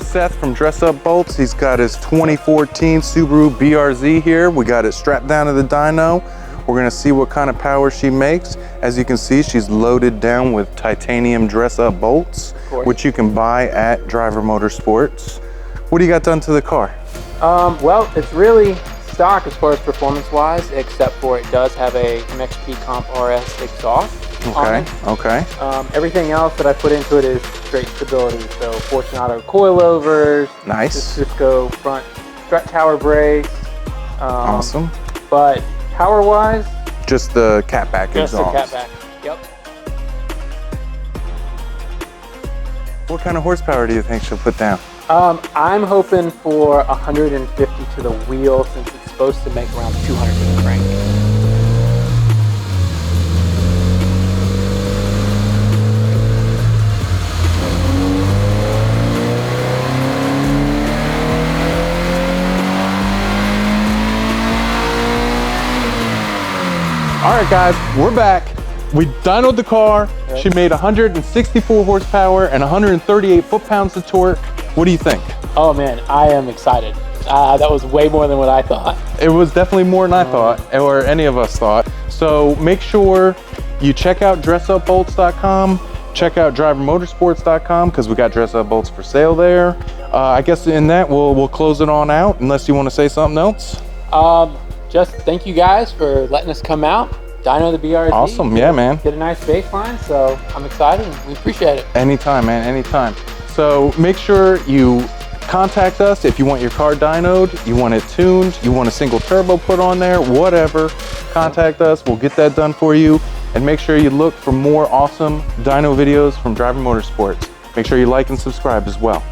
with Seth from Dress Up Bolts. He's got his 2014 Subaru BRZ here. We got it strapped down to the dyno. We're gonna see what kind of power she makes. As you can see, she's loaded down with titanium Dress Up bolts, which you can buy at Driver Motorsports. What do you got done to the car? Well, it's really stock as far as performance-wise, except for it does have a MXP Comp RS exhaust. Okay. Everything else that I put into it is straight stability. So Fortunato coilovers, Nice. Cisco front strut tower brakes. Awesome. But power-wise, just the catback exhaust. Just the catback. Yep. What kind of horsepower do you think she'll put down? I'm hoping for 150 to the wheel, since it's supposed to make around 200 to the crank. All right, guys, we're back. We dynoed the car. Yep. She made 164 horsepower and 138 foot-pounds of torque. What do you think? Oh man, I am excited. That was way more than what I thought. It was definitely more than I thought, or any of us thought. So make sure you check out dressupbolts.com, check out drivermotorsports.com, because we got Dress Up Bolts for sale there. I guess in that, we'll close it on out, unless you want to say something else. Just thank you guys for letting us come out, dyno the BRZ. Awesome, yeah, man. Get a nice baseline, so I'm excited. We appreciate it. Anytime, man, anytime. So make sure you contact us if you want your car dynoed, you want it tuned, you want a single turbo put on there, whatever. Contact us, we'll get that done for you. And make sure you look for more awesome dyno videos from Driver Motorsports. Make sure you like and subscribe as well.